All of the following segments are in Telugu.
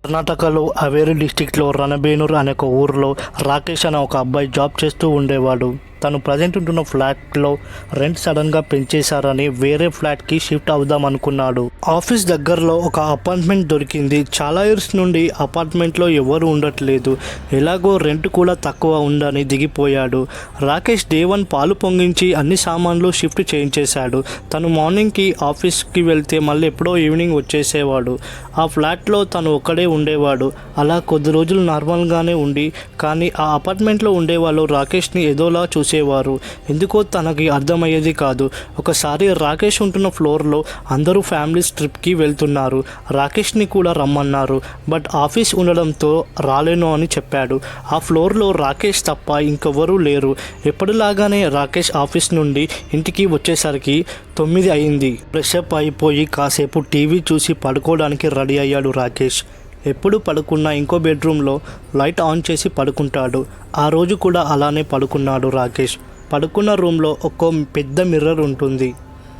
కర్ణాటకలో అవేరి డిస్టిక్లో రణబేనూర్ అనే ఒక ఊరిలో రాకేష్ అనే ఒక అబ్బాయి జాబ్ చేస్తూ ఉండేవాడు. తను ప్రజెంట్ ఉంటున్న ఫ్లాట్లో రెంట్ సడన్గా పెంచేశారని వేరే ఫ్లాట్కి షిఫ్ట్ అవుదాం అనుకున్నాడు. ఆఫీస్ దగ్గరలో ఒక అపార్ట్మెంట్ దొరికింది. చాలా ఇయర్స్ నుండి అపార్ట్మెంట్లో ఎవరు ఉండట్లేదు. ఎలాగో రెంట్ కూడా తక్కువ ఉందని దిగిపోయాడు. రాకేష్ డే 1 పాలు పొంగించి అన్ని సామాన్లు షిఫ్ట్ చేయించేశాడు. తను మార్నింగ్కి ఆఫీస్కి వెళ్తే మళ్ళీ ఎప్పుడో ఈవినింగ్ వచ్చేసేవాడు. ఆ ఫ్లాట్లో తను ఒక్కడే ఉండేవాడు. అలా కొద్ది రోజులు నార్మల్గానే ఉండి కానీ ఆ అపార్ట్మెంట్లో ఉండేవాళ్ళు రాకేష్ని ఏదోలా చూసేవారు. ఎందుకో తనకి అర్థమయ్యేది కాదు. ఒకసారి రాకేష్ ఉంటున్న ఫ్లోర్లో అందరూ ఫ్యామిలీస్ ట్రిప్కి వెళ్తున్నారు. రాకేష్ని కూడా రమ్మన్నారు. బట్ ఆఫీస్ ఉండడంతో రాలేను అని చెప్పాడు. ఆ ఫ్లోర్లో రాకేష్ తప్ప ఇంకెవరూ లేరు. ఎప్పటిలాగానే రాకేష్ ఆఫీస్ నుండి ఇంటికి వచ్చేసరికి 9 అయింది. ఫ్రెషప్ అయిపోయి కాసేపు టీవీ చూసి పడుకోవడానికి రెడీ అయ్యాడు రాకేష్. ఎప్పుడు పడుకున్నా ఇంకో బెడ్రూమ్లో లైట్ ఆన్ చేసి పడుకుంటాడు. ఆ రోజు కూడా అలానే పడుకున్నాడు రాకేష్. పడుకున్న రూమ్లో ఒక పెద్ద మిర్రర్ ఉంటుంది.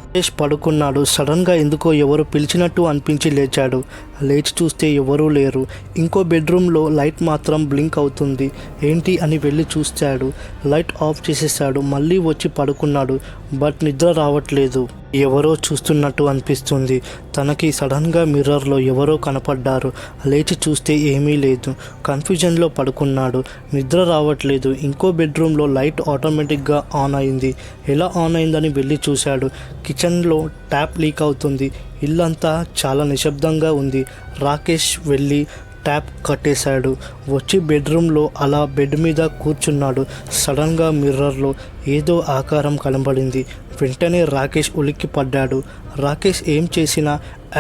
రాకేష్ పడుకున్నాడు. సడన్గా ఎందుకో ఎవరు పిలిచినట్టు అనిపించి లేచాడు. లేచి చూస్తే ఎవరూ లేరు. ఇంకో బెడ్రూమ్లో లైట్ మాత్రం బ్లింక్ అవుతుంది. ఏంటి అని వెళ్ళి చూశాడు. లైట్ ఆఫ్ చేసేసాడు. మళ్ళీ వచ్చి పడుకున్నాడు. బట్ నిద్ర రావట్లేదు. ఎవరో చూస్తున్నట్టు అనిపిస్తుంది. తనకి సడన్గా మిర్రర్లో ఎవరో కనపడ్డారు. లేచి చూస్తే ఏమీ లేదు. కన్ఫ్యూజన్లో పడుకున్నాడు. నిద్ర రావట్లేదు. ఇంకో బెడ్రూమ్లో లైట్ ఆటోమేటిక్గా ఆన్ అయింది. ఎలా ఆన్ అయిందని వెళ్ళి చూశాడు. కిచెన్లో ట్యాప్ లీక్ అవుతుంది. ఇల్లంతా చాలా నిశ్శబ్దంగా ఉంది. రాకేష్ వెళ్ళి ట్యాప్ కట్టేశాడు. వచ్చి బెడ్రూమ్లో అలా బెడ్ మీద కూర్చున్నాడు. సడన్గా మిర్రర్లో ఏదో ఆకారం కనబడింది. వెంటనే రాకేష్ ఉలిక్కి పడ్డాడు. రాకేష్ ఏం చేసినా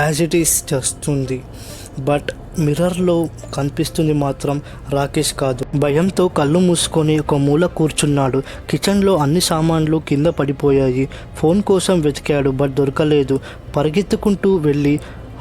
యాజ్ ఇట్ ఈస్ చేస్తుంది. బట్ మిర్రర్లో కనిపిస్తుంది మాత్రం రాకేష్ కాదు. భయంతో కళ్ళు మూసుకొని ఒక మూల కూర్చున్నాడు. కిచెన్లో అన్ని సామాన్లు కింద పడిపోయాయి. ఫోన్ కోసం వెతికాడు బట్ దొరకలేదు. పరిగెత్తుకుంటూ వెళ్ళి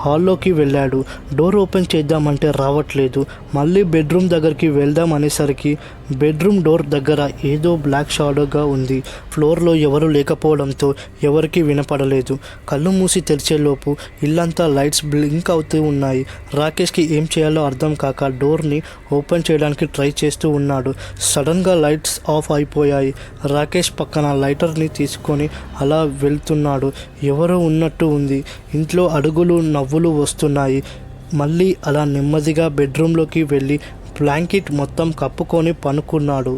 హాల్లోకి వెళ్ళాడు. డోర్ ఓపెన్ చేద్దామంటే రావట్లేదు. మళ్ళీ బెడ్రూమ్ దగ్గరికి వెళ్దాం అనేసరికి బెడ్రూమ్ డోర్ దగ్గర ఏదో బ్లాక్ షాడోగా ఉంది. ఫ్లోర్లో ఎవరు లేకపోవడంతో ఎవరికి వినపడలేదు. కళ్ళు మూసి తెరిచేలోపు ఇల్లంతా లైట్స్ బ్లింక్ అవుతూ ఉన్నాయి. రాకేష్కి ఏం చేయాలో అర్థం కాక డోర్ని ఓపెన్ చేయడానికి ట్రై చేస్తూ ఉన్నాడు. సడన్గా లైట్స్ ఆఫ్ అయిపోయాయి. రాకేష్ పక్కన లైటర్ని తీసుకొని అలా వెళ్తున్నాడు. ఎవరో ఉన్నట్టు ఉంది. ఇంట్లో అడుగులు నవ్వులు వస్తున్నాయి. మళ్ళీ అలా నెమ్మదిగా బెడ్రూమ్లోకి వెళ్ళి బ్లాంకెట్ మొత్తం కప్పుకొని పనుకున్నాడు.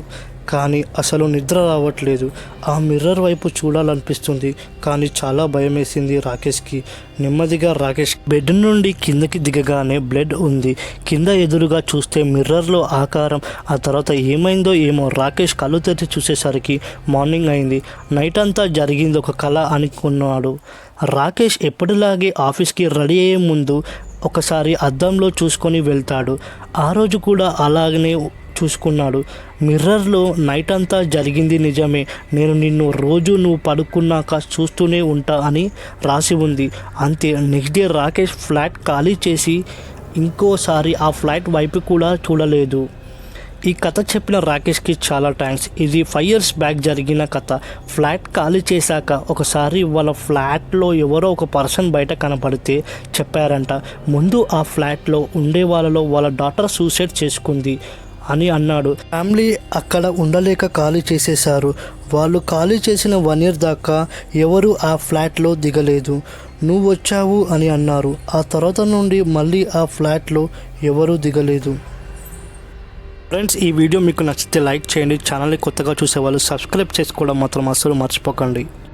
కానీ అసలు నిద్ర రావట్లేదు. ఆ మిర్రర్ వైపు చూడాలనిపిస్తుంది కానీ చాలా భయమేసింది రాకేష్కి. నెమ్మదిగా రాకేష్ బెడ్ నుండి కిందకి దిగగానే బ్లడ్ ఉంది. కింద ఎదురుగా చూస్తే మిర్రర్లో ఆకారం. ఆ తర్వాత ఏమైందో ఏమో. రాకేష్ కళ్ళు తెరిచి చూసేసరికి మార్నింగ్ అయింది. నైట్ అంతా జరిగింది ఒక కళ అనుకున్నాడు. రాకేష్ ఎప్పటిలాగే ఆఫీస్కి రెడీ అయ్యే ముందు ఒకసారి అద్దంలో చూసుకొని వెళ్తాడు. ఆ రోజు కూడా అలాగనే చూసుకున్నాడు. మిర్రర్లో నైట్ అంతా జరిగింది నిజమే. నేను నిన్ను రోజు నువ్వు పడుకున్నాక చూస్తూనే ఉంటా అని రాసి ఉంది. అంతే. నెక్స్ట్ డే రాకేష్ ఫ్లాట్ ఖాళీ చేసి ఇంకోసారి ఆ ఫ్లాట్ వైపు కూడా చూడలేదు. ఈ కథ చెప్పిన రాకేష్కి చాలా థ్యాంక్స్. ఇది 5 years బ్యాక్ జరిగిన కథ. ఫ్లాట్ ఖాళీ చేశాక ఒకసారి వాళ్ళ ఫ్లాట్లో ఎవరో ఒక పర్సన్ బయట కనపడితే చెప్పారంట. ముందు ఆ ఫ్లాట్లో ఉండే వాళ్ళలో వాళ్ళ డాటర్ సూసైడ్ చేసుకుంది అని అన్నాడు. ఫ్యామిలీ అక్కడ ఉండలేక ఖాళీ చేసేశారు. వాళ్ళు ఖాళీ చేసిన 1 year దాకా ఎవరు ఆ ఫ్లాట్లో దిగలేదు. నువ్వు వచ్చావు అని అన్నారు. ఆ తర్వాత నుండి మళ్ళీ ఆ ఫ్లాట్లో ఎవరూ దిగలేదు. ఫ్రెండ్స్, ఈ వీడియో మీకు నచ్చితే లైక్ చేయండి. ఛానల్ని కొత్తగా చూసేవాళ్ళు సబ్స్క్రైబ్ చేసుకోవడం మాత్రం అస్సలు మర్చిపోకండి.